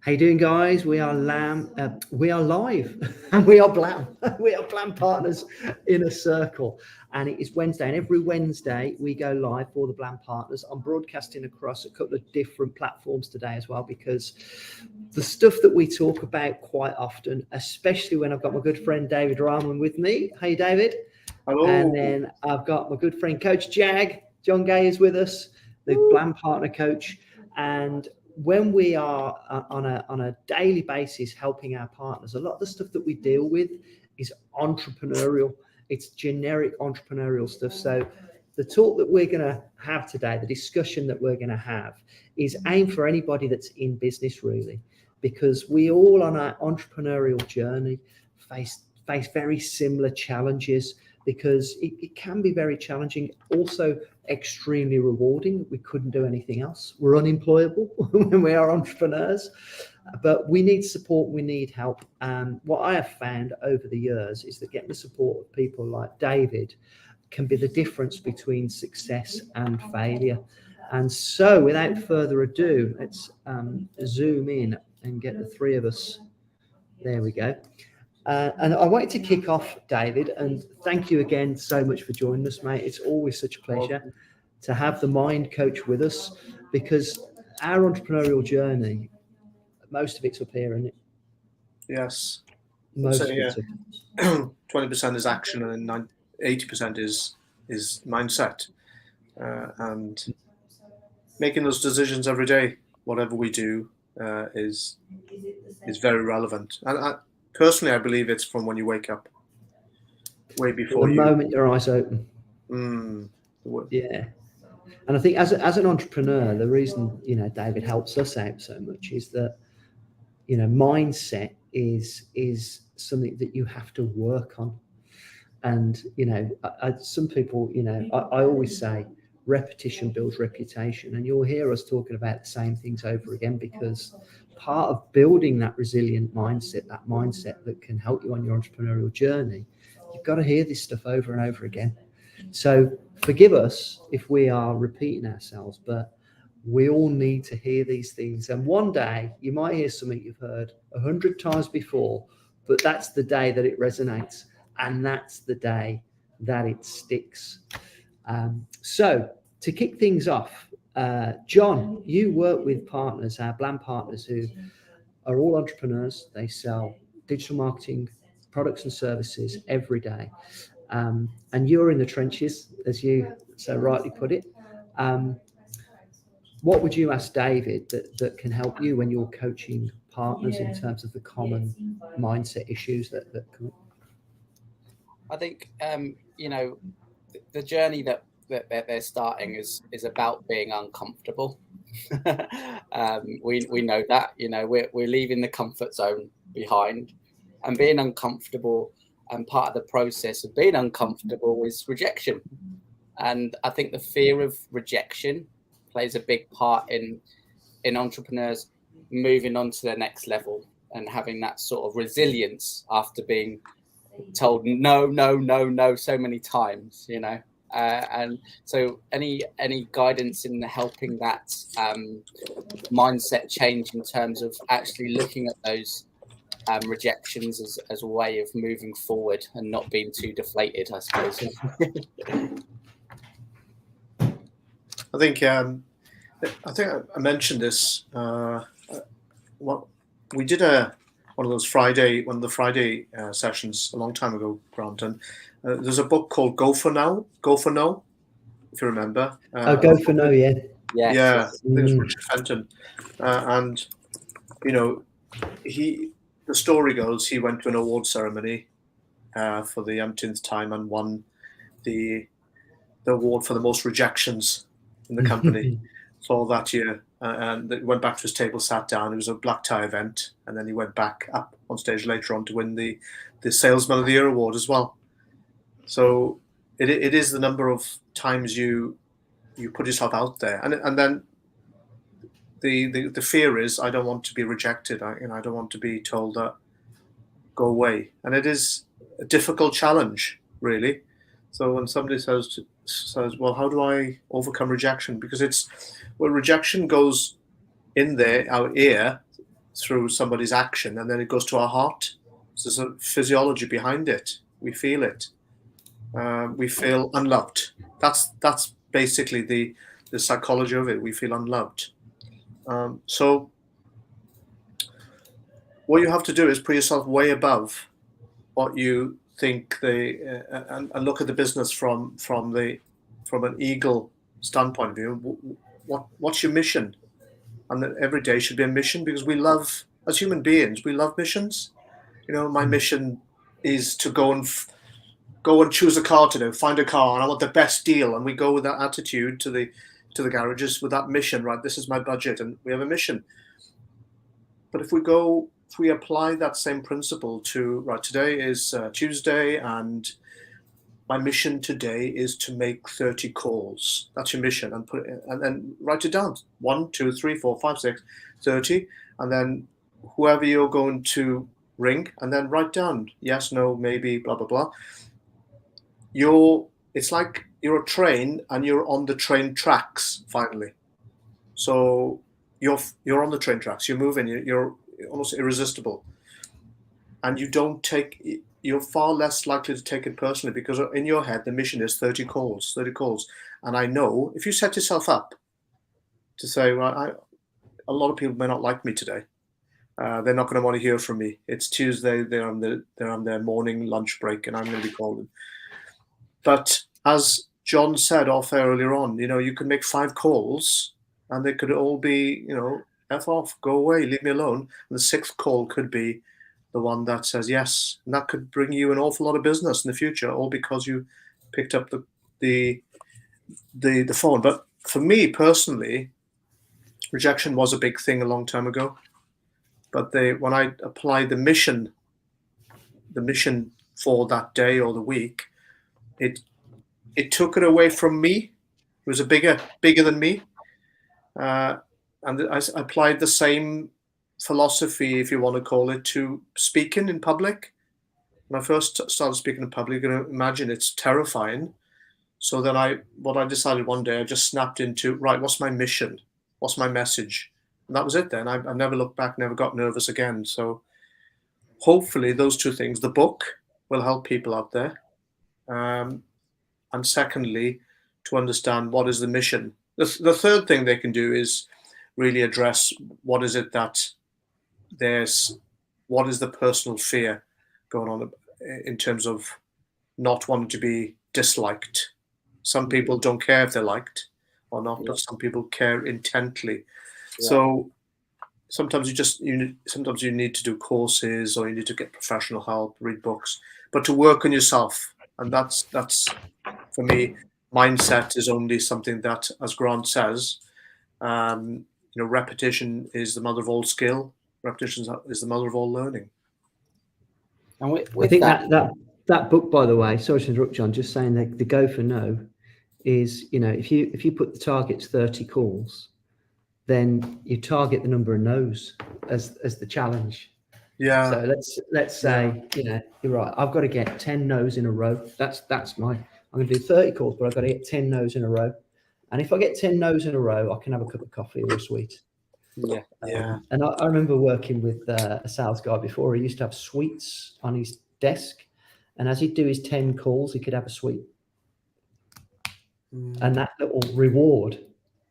How you doing, guys? We are we are live, and we are Blam. We are Blam Partners in a Circle, and it is Wednesday. And every Wednesday we go live for the Blam Partners. I'm broadcasting across a couple of different platforms today as well, because the stuff that we talk about quite often, especially when I've got my good friend David Rahman with me. Hey, David. Hello. And then I've got my good friend Coach John Gay is with us, the Blam Partner Coach, and when we are on a daily basis helping our partners, a lot of the stuff that we deal with is entrepreneurial. It's generic entrepreneurial stuff. So the talk that we're going to have today, the discussion that we're going to have, is aimed for anybody that's in business, really, because we all on our entrepreneurial journey face very similar challenges, because it can be very challenging, also extremely rewarding. We couldn't do anything else. We're unemployable when we are entrepreneurs, but we need support, we need help. And what I have found over the years is that getting the support of people like David can be the difference between success and failure. And so without further ado, let's zoom in and get the three of us. There we go. And I wanted to kick off, David, and thank you again so much for joining us, mate. It's always such a pleasure to have the Mind Coach with us, because our entrepreneurial journey, most of it's up here, isn't it? Yes. Most of yeah. it's up. 20% is action, and 80% is mindset, and making those decisions every day, whatever we do, is very relevant. And personally, I believe it's from when you wake up, way before the moment your eyes open. Yeah. And I think as an entrepreneur, the reason, David helps us out so much is that, mindset is something that you have to work on. And, some people, I always say repetition builds reputation, and you'll hear us talking about the same things over again, because part of building that resilient mindset, that mindset that can help you on your entrepreneurial journey, you've got to hear this stuff over and over again. So forgive us if we are repeating ourselves, but we all need to hear these things. And one day you might hear something you've heard 100 times before, but that's the day that it resonates, and that's the day that it sticks. So to kick things off, John, you work with partners, our Blam partners, who are all entrepreneurs. They sell digital marketing products and services every day. And you're in the trenches, as you so rightly put it. What would you ask David that can help you when you're coaching partners in terms of the common mindset issues that come? I think, the journey that they're starting is about being uncomfortable. We know that, we're leaving the comfort zone behind, and being uncomfortable, and part of the process of being uncomfortable is rejection. And I think the fear of rejection plays a big part in entrepreneurs moving on to the next level and having that sort of resilience after being told no so many times, and so any guidance in helping that mindset change in terms of actually looking at those rejections as a way of moving forward and not being too deflated, I suppose. I think I mentioned this. We did one of the Friday sessions a long time ago, Grant, and there's a book called Go for No, if you remember. Go for No, yeah. Yeah, I think it was Richard Fenton, and the story goes he went to an award ceremony for the umpteenth time and won the award for the most rejections in the company for that year. And he went back to his table, sat down. It was a black tie event, and then he went back up on stage later on to win the Salesman of the Year award as well. So it is the number of times you put yourself out there, and then the fear is, I don't want to be rejected. I don't want to be told that go away, and it is a difficult challenge, really. So when somebody says, well, how do I overcome rejection? Because rejection goes in there, our ear, through somebody's action, and then it goes to our heart. So there's a physiology behind it. We feel it. We feel unloved. That's basically the psychology of it. We feel unloved. So what you have to do is put yourself way above what you think and look at the business from an eagle standpoint of view. What's your mission? And that every day should be a mission, because we love, as human beings, we love missions. My mission is to go and choose a car today, find a car, and I want the best deal. And we go with that attitude to the garages with that mission, right? This is my budget, and we have a mission. But if we apply that same principle to, right, today is Tuesday, and my mission today is to make 30 calls. That's your mission, and then write it down. 1, 2, 3, 4, 5, 6, 30, and then whoever you're going to ring, and then write down yes, no, maybe, blah blah blah. It's like you're a train, and you're on the train tracks finally. So you're on the train tracks. You're moving. You're almost irresistible, and you're far less likely to take it personally, because in your head the mission is 30 calls. And I know if you set yourself up to say, well, a lot of people may not like me today. They're not going to want to hear from me. It's Tuesday. They're on their morning lunch break, and I'm going to be calling. But as John said off air earlier on, you could make 5 calls, and they could all be, F off, go away, leave me alone. And the 6th call could be the one that says yes, and that could bring you an awful lot of business in the future, all because you picked up the phone. But for me personally, rejection was a big thing a long time ago. But when I applied the mission for that day or the week, it took it away from me. It was bigger than me, and I applied the same philosophy, if you want to call it, to speaking in public. When I first started speaking in public, you can imagine it's terrifying. So then what I decided one day, I just snapped into, right, what's my mission? What's my message? And that was it then. I never looked back, never got nervous again. So hopefully those 2 things, the book will help people out there. And secondly, to understand what is the mission. The 3rd thing they can do is really address what is it that what is the personal fear going on in terms of not wanting to be disliked. Some people don't care if they're liked or not, but some people care intently. Yeah. So sometimes you need to do courses, or you need to get professional help, read books, but to work on yourself. And that's for me, mindset is only something that, as Grant says, repetition is the mother of all skill. Repetition is the mother of all learning. And I think that book, by the way, sorry to interrupt, John, just saying that the Go for No is, if you put the target's 30 calls, then you target the number of no's as the challenge. Yeah. So let's say, you're right. I've got to get 10 no's in a row. I'm going to do 30 calls, but I've got to get 10 no's in a row. And if I get 10 no's in a row, I can have a cup of coffee or a sweet. Yeah. And I remember working with a sales guy before. He used to have sweets on his desk, and as he'd do his 10 calls, he could have a sweet. And that little reward,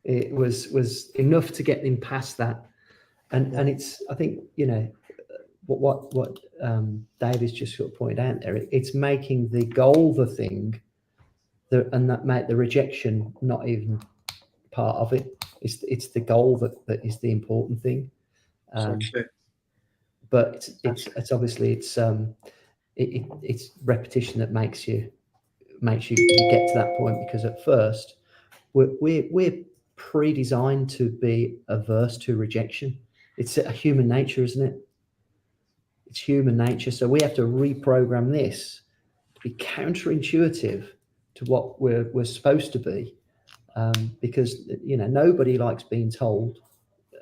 it was enough to get him past that. And it's, I think, what David's just sort of pointed out there. It's making the goal the thing, and that make the rejection not even part of it. It's the goal that is the important thing. But it's obviously it's repetition that makes you get to that point, because at first we're pre-designed to be averse to rejection. It's a human nature, isn't it? It's human nature. So we have to reprogram this to be counterintuitive to what we're supposed to be, because nobody likes being told,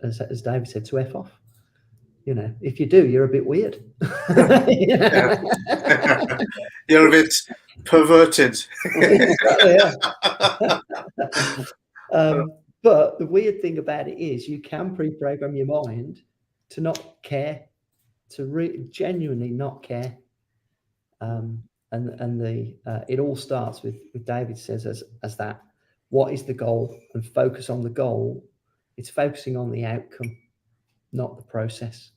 as David said, to F off. If you do, you're a bit weird. You're a bit perverted. But the weird thing about it is you can pre-program your mind to not care, to genuinely not care. It all starts with David says as that, what is the goal, and focus on the goal. It's focusing on the outcome, not the process.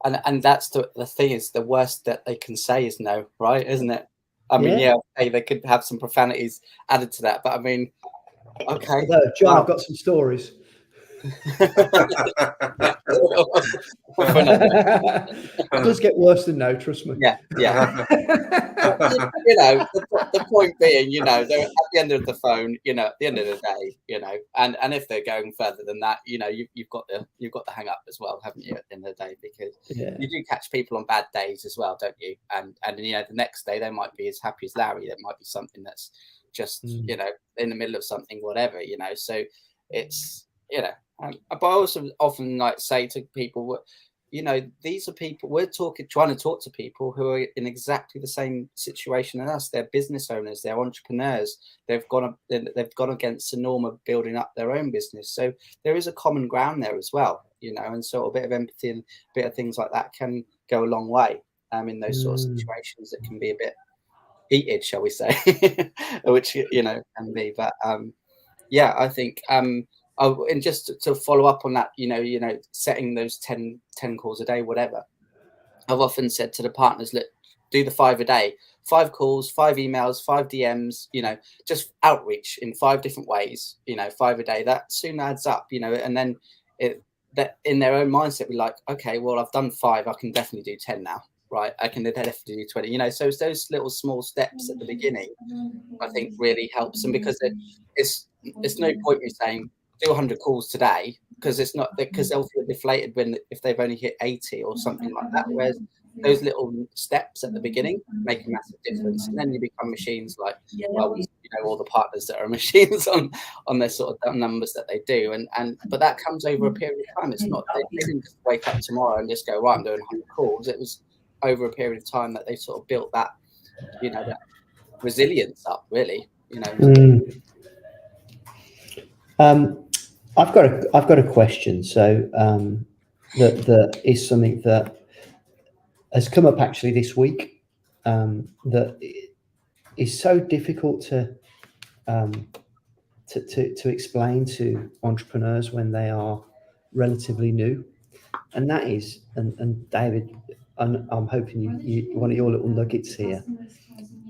And that's the thing, is the worst that they can say is no, right? Isn't it? I mean, okay, they could have some profanities added to that, but I mean, okay. Although, John, I've got some stories. It does get worse than no, trust me. Yeah. The point being, they're at the end of the phone, at the end of the day, and if they're going further than that, you've got to hang up as well, haven't you, at the end of the day? Because you do catch people on bad days as well, don't you? And the next day they might be as happy as Larry. There might be something that's just in the middle of something, whatever, so it's but I also often say to people, these are people trying to talk to people who are in exactly the same situation as us. They're business owners, they're entrepreneurs. They've gone against the norm of building up their own business. So there is a common ground there as well, and so a bit of empathy and a bit of things like that can go a long way in those sort of situations that can be a bit heated, shall we say, which can be. But I think and just to follow up on that, setting those 10 calls a day, whatever. I've often said to the partners, look, do the 5 a day, 5 calls, 5 emails, 5 DMs, just outreach in 5 different ways, 5 a day. That soon adds up, and then that in their own mindset, be like, okay, well, I've done 5, I can definitely do 10 now. Right, I can definitely do 20. So it's those little small steps at the beginning, I think, really helps them, because it's no point in saying do 100 calls today, because it's not, because they'll feel deflated if they've only hit 80 or something like that. Whereas those little steps at the beginning make a massive difference, and then you become machines. Like, well, all the partners that are machines on their sort of numbers that they do, but that comes over a period of time. It's not, they didn't just wake up tomorrow and just go, right, I'm doing 100 calls. It was over a period of time that they sort of built that, that resilience up, really. I've got a question. So that is something that has come up actually this week, that is so difficult to explain to entrepreneurs when they are relatively new, and that is, and David, I'm hoping you one of your little nuggets here.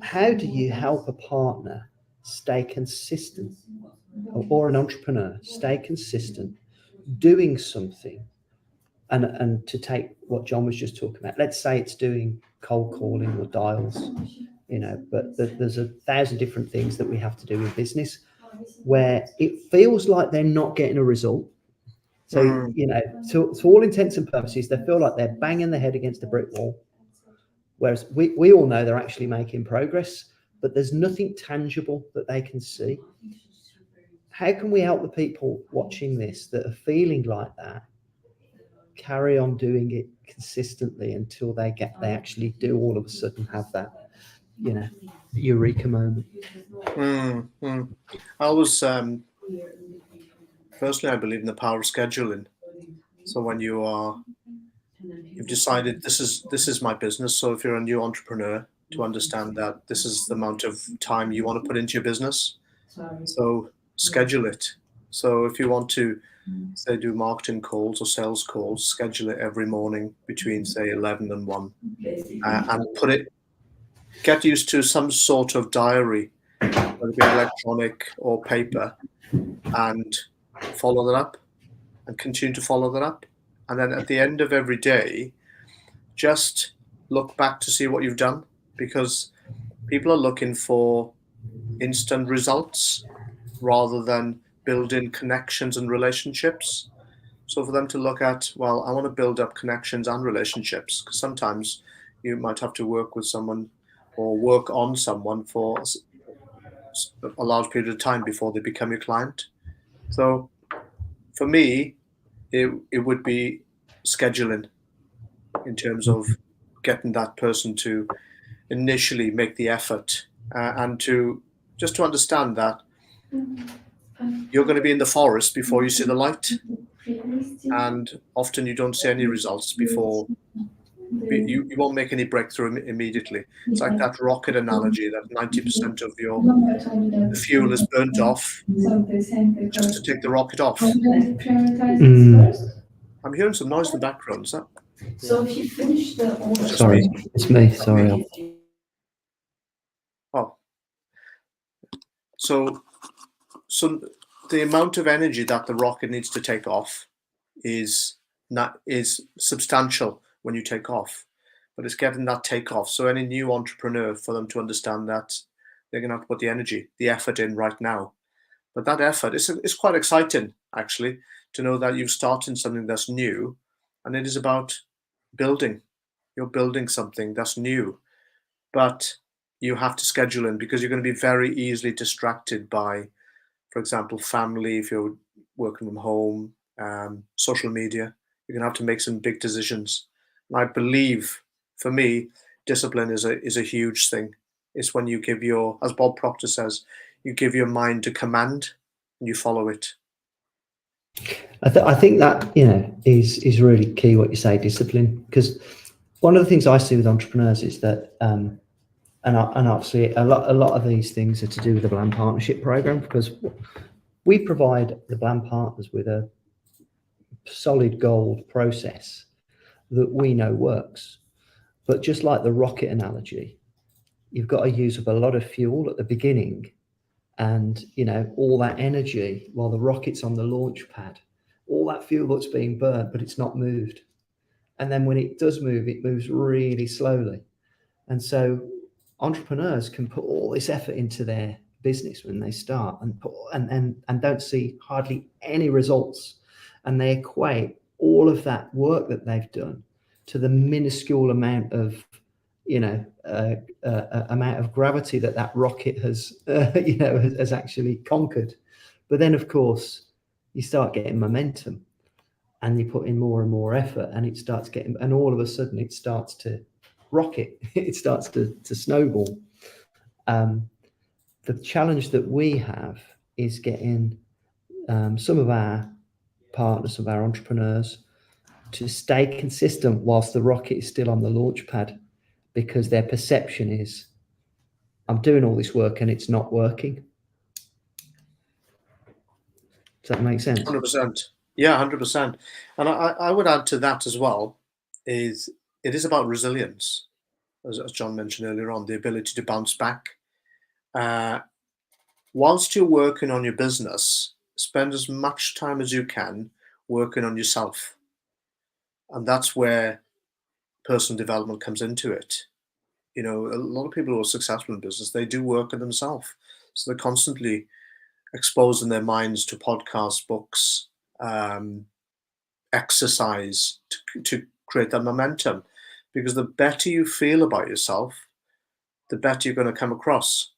How do you help a partner stay consistent, or an entrepreneur stay consistent doing something, and to take what John was just talking about, let's say it's doing cold calling or dials, but there's 1,000 different things that we have to do in business where it feels like they're not getting a result. So, to all intents and purposes, they feel like they're banging their head against a brick wall. Whereas we all know they're actually making progress, but there's nothing tangible that they can see. How can we help the people watching this that are feeling like that carry on doing it consistently until they actually do all of a sudden have that, eureka moment? I was personally, I believe in the power of scheduling. So when you've decided this is my business. So if you're a new entrepreneur, to understand that this is the amount of time you want to put into your business. So schedule it. So if you want to, say, do marketing calls or sales calls, schedule it every morning between, say, 11 and 1, and get used to some sort of diary, whether it be electronic or paper, and follow that up and continue to follow that up. And then at the end of every day, just look back to see what you've done, because people are looking for instant results rather than building connections and relationships. So for them to look at, well, I want to build up connections and relationships, because sometimes you might have to work with someone or work on someone for a large period of time before they become your client. So for me, it would be scheduling, in terms of getting that person to initially make the effort, and to understand that you're going to be in the forest before you see the light, and often you don't see any results before you won't make any breakthrough immediately. It's like that rocket analogy that 90% of your fuel is burnt off just to take the rocket off. I'm hearing some noise in the background. Is that? So if you finish the order, Sorry, it's me. Sorry. Oh, so the amount of energy that the rocket needs to take off is substantial when you take off, but it's getting that takeoff. So any new entrepreneur, for them to understand that they're going to have to put the energy, the effort in right now. But that effort is quite exciting, actually, to know that you've started something that's new, and it is about building. You're building something that's new, but you have to schedule in, because you're going to be very easily distracted by, for example, family, if you're working from home, social media. You're going to have to make some big decisions. And I believe, for me, discipline is a huge thing. It's when you give as Bob Proctor says, you give your mind to command and you follow it. I think that is really key what you say, discipline, because one of the things I see with entrepreneurs is that and obviously a lot of these things are to do with the Bland Partnership Program, because we provide the Bland partners with a solid gold process that we know works. But just like the rocket analogy, you've got to use up a lot of fuel at the beginning, and all that energy while the rocket's on the launch pad, all that fuel that's being burnt, but it's not moved. And then when it does move, it moves really slowly. And so entrepreneurs can put all this effort into their business when they start and don't see hardly any results. And they equate all of that work that they've done to the minuscule amount of amount of gravity that rocket has has actually conquered. But then of course you start getting momentum, and you put in more and more effort, and it starts getting, and all of a sudden it starts to rocket. It starts to snowball. The challenge that we have is getting some of our partners, some of our entrepreneurs, to stay consistent whilst the rocket is still on the launch pad, because their perception is, I'm doing all this work and it's not working. Does that make sense? 100%. Yeah, 100%. And I would add to that as well, it is about resilience, as John mentioned earlier on, the ability to bounce back. Whilst you're working on your business, spend as much time as you can working on yourself. And that's where personal development comes into it. A lot of people who are successful in business, they do work on themselves. So they're constantly exposing their minds to podcasts, books, exercise to create that momentum. Because the better you feel about yourself, the better you're going to come across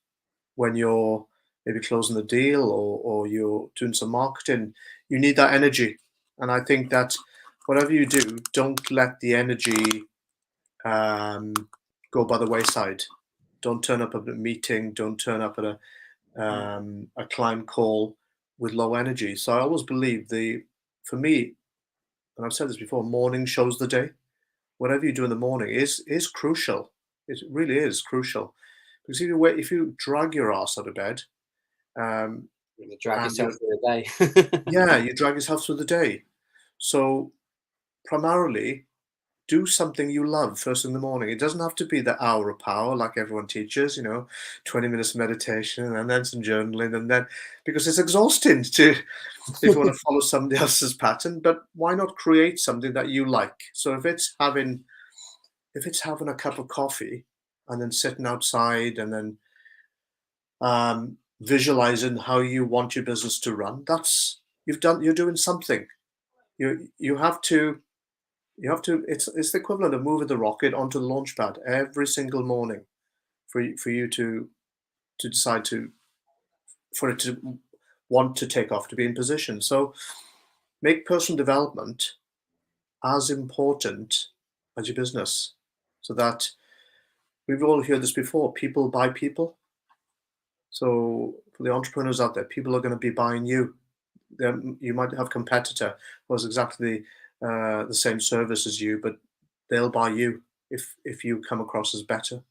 when you're maybe closing the deal or you're doing some marketing. You need that energy. And I think that whatever you do, don't let the energy go by the wayside. Don't turn up at a meeting. Don't turn up at a client call with low energy. So I always believe for me, and I've said this before, morning shows the day. Whatever you do in the morning is crucial. It really is crucial, because if you drag your ass out of bed, you drag yourself through the day. Yeah, you drag yourself through the day. So primarily, do something you love first in the morning. It doesn't have to be the hour of power like everyone teaches, 20 minutes of meditation and then some journaling, and then, because it's exhausting if you want to follow somebody else's pattern. But why not create something that you like? So if it's having a cup of coffee and then sitting outside and then visualizing how you want your business to run, you're doing something. You have to, it's the equivalent of moving the rocket onto the launch pad every single morning for you to decide for it to want to take off, to be in position. So make personal development as important as your business, so that we've all heard this before, people buy people. So for the entrepreneurs out there, people are going to be buying you. You might have a competitor who has exactly the same service as you, but they'll buy you if you come across as better.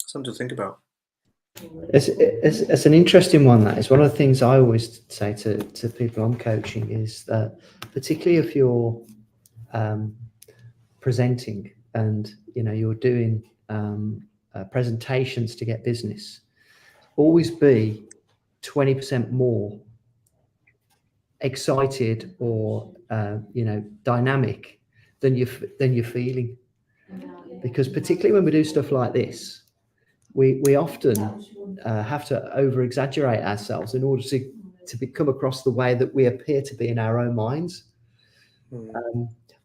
Something to think about. It's an interesting one. That is one of the things I always say to people I'm coaching is that, particularly if you're presenting and you're doing presentations to get business, always be 20% more excited or dynamic than you're feeling, because particularly when we do stuff like this, we often have to over exaggerate ourselves in order to come across the way that we appear to be in our own minds.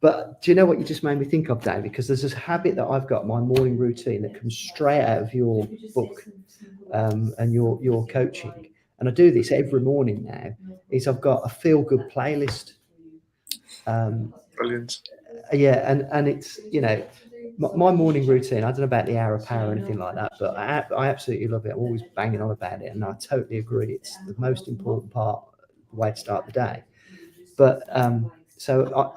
But do you know what you just made me think of, Dave? Because there's this habit that I've got, my morning routine, that comes straight out of your book and your coaching. And I do this every morning now, is I've got a feel-good playlist. Brilliant. Yeah, and it's, my morning routine, I don't know about the hour of power or anything like that, but I absolutely love it. I'm always banging on about it, and I totally agree. It's the most important part, the way to start the day. But so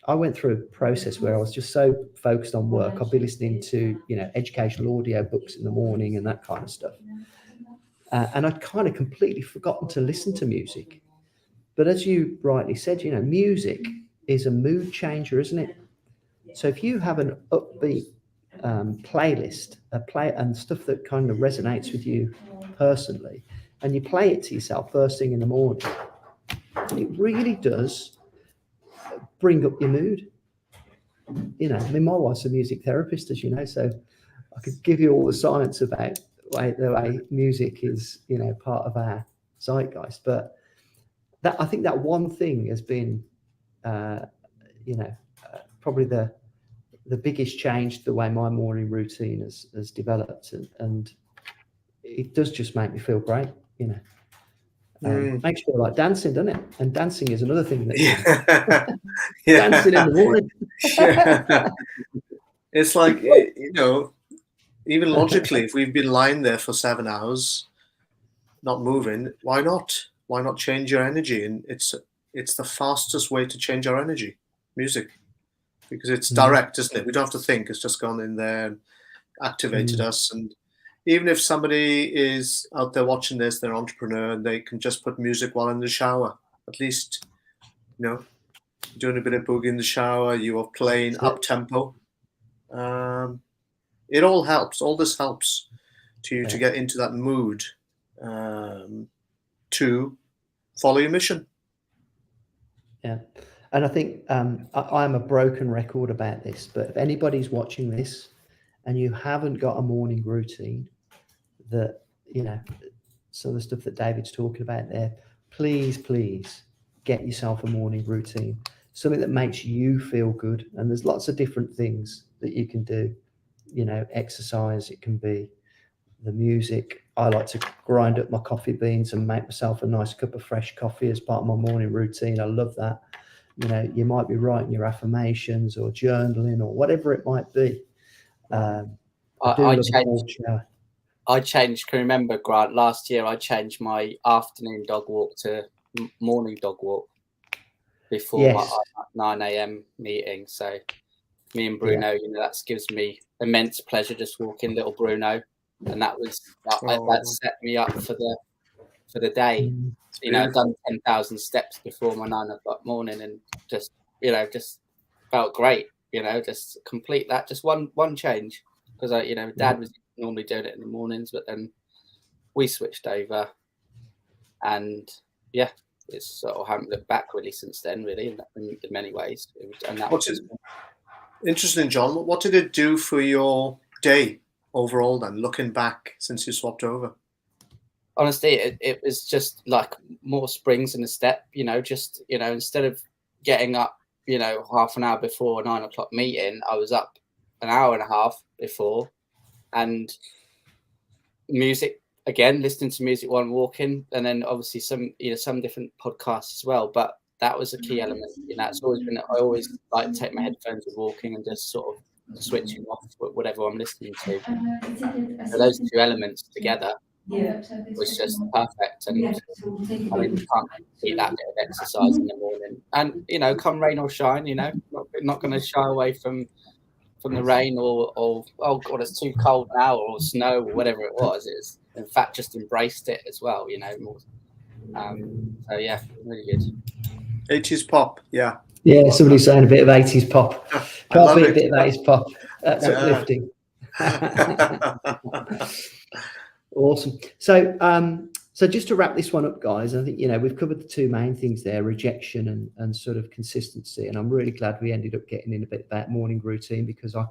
I went through a process where I was just so focused on work. I'd be listening to educational audio books in the morning and that kind of stuff, and I'd kind of completely forgotten to listen to music. But as you rightly said, music is a mood changer, isn't it? So if you have an upbeat playlist, and stuff that kind of resonates with you personally, and you play it to yourself first thing in the morning, it really does bring up your mood. I mean, my wife's a music therapist, as you know, so I could give you all the science about the way music is, part of our zeitgeist. But I think that one thing has been, probably the biggest change to the way my morning routine has developed, and it does just make me feel great. Makes you feel like dancing, doesn't it? And dancing is another thing that dancing in the morning. Yeah. It's like, even logically, if we've been lying there for 7 hours, not moving, why not? Why not change your energy? And it's the fastest way to change our energy, music, because it's direct, isn't it? We don't have to think. It's just gone in there and activated us. And even if somebody is out there watching this, they're an entrepreneur, and they can just put music while in the shower. At least, doing a bit of boogie in the shower, you are playing up tempo. It all helps. All this helps to get into that mood to follow your mission. Yeah. And I think I'm a broken record about this, but if anybody's watching this and you haven't got a morning routine, that, some of the stuff that David's talking about there, please get yourself a morning routine, something that makes you feel good. And there's lots of different things that you can do, exercise, it can be the music. I like to grind up my coffee beans and make myself a nice cup of fresh coffee as part of my morning routine. I love that. You might be writing your affirmations or journaling or whatever it might be. I changed. Can you remember, Grant? Last year, I changed my afternoon dog walk to morning dog walk before my 9 a.m. meeting. So me and Bruno, that gives me immense pleasure just walking little Bruno, and that set me up for the day. I've done 10,000 steps before my 9 o'clock morning, and just felt great. Just complete that, just one change, because Dad was normally doing it in the mornings, but then we switched over, and it's sort of haven't looked back really since then, really, in many ways. And that was interesting, John. What did it do for your day overall then, looking back since you swapped over? Honestly, it was just like more springs in the step, instead of getting up, half an hour before a 9 o'clock meeting, I was up an hour and a half before, and music again, listening to music while I'm walking, and then obviously some different podcasts as well. But that was a key element. It's always been, I always like to take my headphones when walking and just sort of switching off whatever I'm listening to. So those two elements together was just perfect. And I mean, you can't beat that bit of exercise in the morning. And, you know, come rain or shine, you know, not going to shy away from the rain or oh God, it's too cold now, or snow or whatever it was. It's, in fact, just embraced it as well, you know. So, yeah, really good. 80s pop, yeah. Yeah, somebody's saying a bit of 80s pop. I Can't love beat a it. bit of 80s pop. That's Yeah. uplifting. Awesome. So just to wrap this one up, guys, I think, you know, we've covered the two main things there, rejection and sort of consistency. And I'm really glad we ended up getting in a bit about morning routine, because I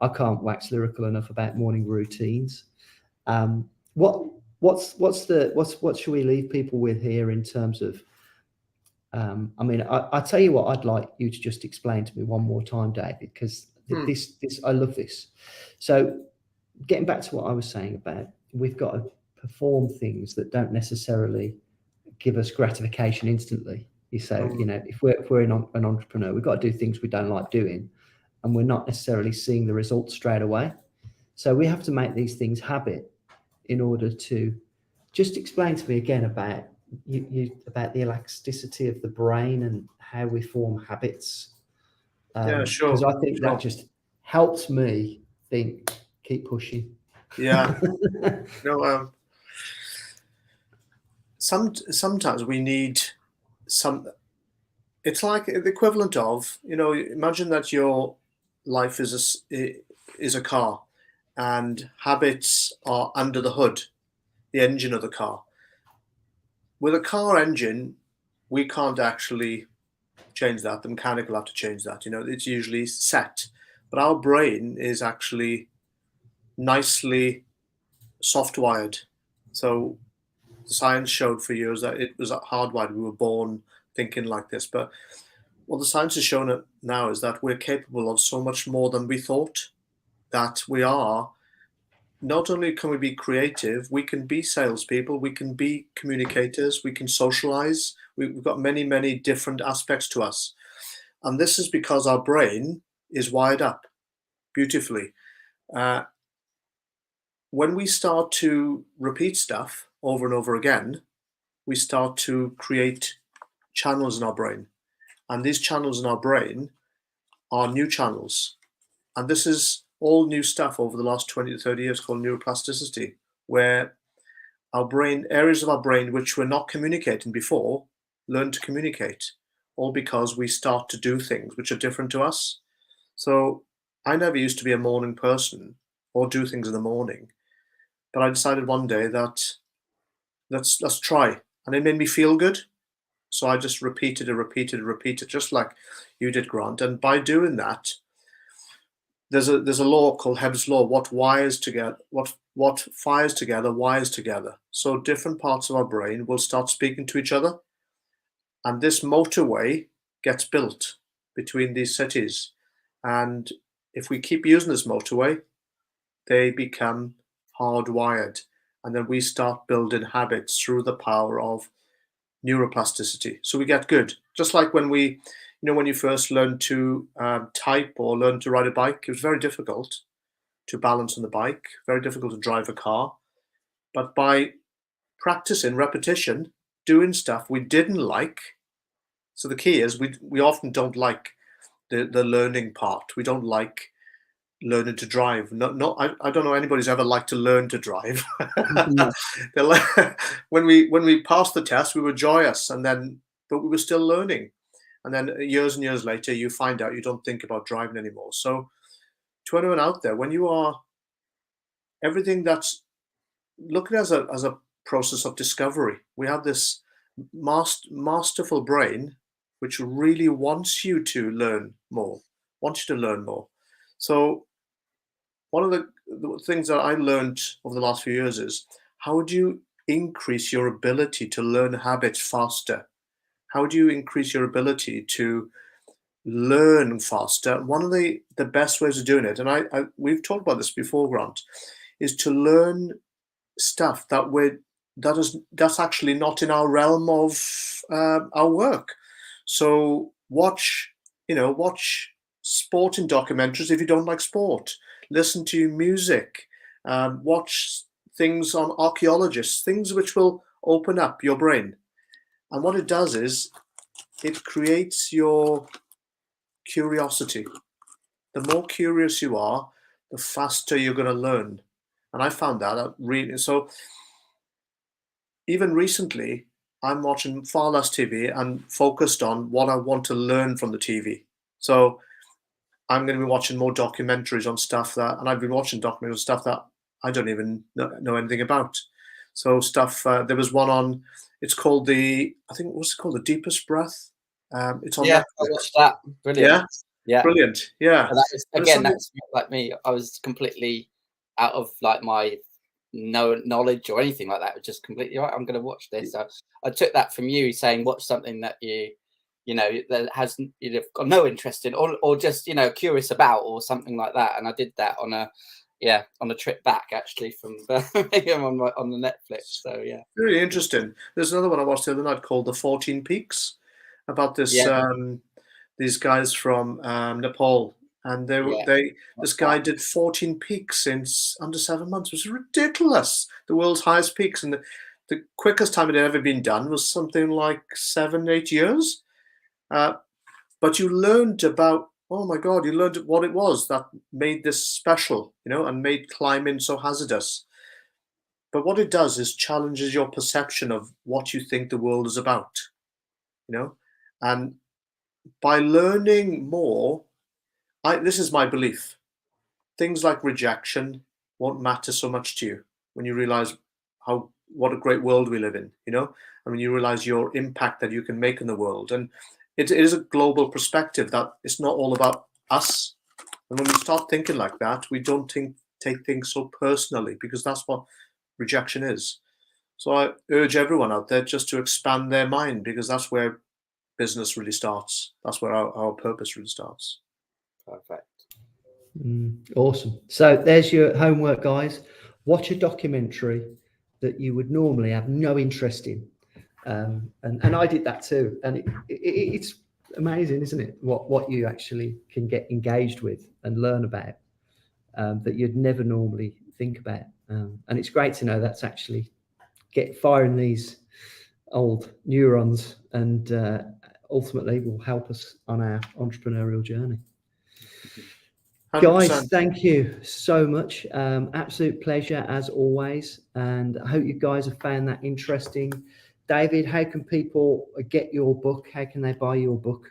can't wax lyrical enough about morning routines. What should we leave people with here in terms of, I mean, I tell you what, I'd like you to just explain to me one more time, David, because this I love this. So getting back to what I was saying about, we've got to perform things that don't necessarily give us gratification instantly. So, you know, if we're an entrepreneur, we've got to do things we don't like doing, and we're not necessarily seeing the results straight away. So we have to make these things habit in order to just explain to me again about about the elasticity of the brain and how we form habits. Yeah, sure. Because I think that just helps me think, keep pushing. Yeah. No, sometimes we need some. It's like the equivalent of, you know, imagine that your life is a car, and habits are under the hood, the engine of the car. With a car engine, we can't actually change that. The mechanic will have to change that. You know, it's usually set. But our brain is actually nicely soft-wired. So science showed for years that it was hardwired. We were born thinking like this. But what the science has shown now is that we're capable of so much more than we thought. That we are, not only can we be creative, we can be salespeople, we can be communicators, we can socialize. We've got many, many different aspects to us. And this is because our brain is wired up beautifully. When we start to repeat stuff over and over again, we start to create channels in our brain. And these channels in our brain are new channels. And this is all new stuff over the last 20 to 30 years called neuroplasticity, where our brain, areas of our brain which were not communicating before, learn to communicate, all because we start to do things which are different to us. So I never used to be a morning person or do things in the morning, but I decided one day that let's try, and it made me feel good. So I just repeated, just like you did, Grant. And by doing that, there's a law called Hebb's law. What fires together wires together. So different parts of our brain will start speaking to each other, and this motorway gets built between these cities. And if we keep using this motorway, they become hardwired, and then we start building habits through the power of neuroplasticity. So we get good. Just like when when you first learn to type or learn to ride a bike, it was very difficult to balance on the bike, very difficult to drive a car. But by practicing, repetition, doing stuff we didn't like. So the key is we often don't like the learning part. We don't like learning to drive. I don't know anybody's ever liked to learn to drive. When we passed the test, we were joyous, but we were still learning. And then years and years later, you find out you don't think about driving anymore. So to anyone out there, when you are everything that's looking as a process of discovery, we have this masterful brain which really wants you to learn more, So one of the things that I learned over the last few years is, how do you increase your ability to learn habits faster? How do you increase your ability to learn faster? One of the best ways of doing it, and we've talked about this before, Grant, is to learn stuff that's actually not in our realm of our work. So watch sporting documentaries if you don't like sport. Listen to music. Watch things on archaeologists, things which will open up your brain. And what it does is it creates your curiosity. The more curious you are, the faster you're going to learn. And I found that out really. So even recently, I'm watching far less TV and focused on what I want to learn from the TV. So I'm going to be watching more documentaries on stuff that, and I've been watching documentaries on stuff that I don't even know anything about. So stuff, there was one on, it's called what's it called? The Deepest Breath. It's on Yeah, Netflix. I watched that. Brilliant. Yeah. Brilliant. Yeah. That is, again, that's like me. I was completely out of like my knowledge or anything like that. It was just completely right. I'm going to watch this. So I took that from you saying watch something that you know that has you've got no interest in or just curious about or something like that. And I did that on a trip back actually from Birmingham on the Netflix. So yeah, really interesting. There's another one I watched the other night called The 14 Peaks, about this these guys from Nepal, and this guy did 14 peaks in under 7 months. It was ridiculous. The world's highest peaks, and the quickest time it had ever been done was something like 7-8 years. But you learned about, oh my God, you learned what it was that made this special, and made climbing so hazardous. But what it does is challenges your perception of what you think the world is about, and by learning more, this is my belief, things like rejection won't matter so much to you when you realize what a great world we live in, and when you realize your impact that you can make in the world. And it is a global perspective, that it's not all about us. And when we start thinking like that, we don't take things so personally, because that's what rejection is. So I urge everyone out there just to expand their mind, because that's where business really starts. That's where our purpose really starts. Perfect. Awesome. So there's your homework, guys. Watch a documentary that you would normally have no interest in. And I did that too. And it's amazing, isn't it? What you actually can get engaged with and learn about that you'd never normally think about. And it's great to know that's actually firing these old neurons and ultimately will help us on our entrepreneurial journey. 100%. Guys, thank you so much. Absolute pleasure as always. And I hope you guys have found that interesting. David, how can people get your book? How can they buy your book?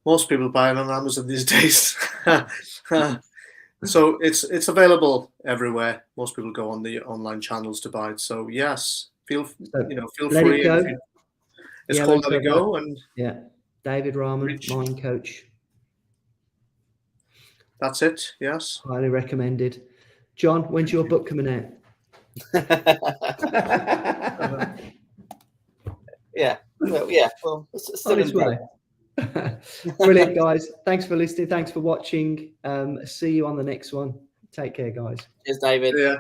Most people buy it on Amazon these days. So it's available everywhere. Most people go on the online channels to buy it. So yes, feel free. It's called Let It Go. And David Rahman, Mind Coach. That's it. Yes. Highly recommended. John, when's your book coming out? Well, still in way. Brilliant, guys. Thanks for listening. Thanks for watching. See you on the next one. Take care, guys. Cheers, David. See ya.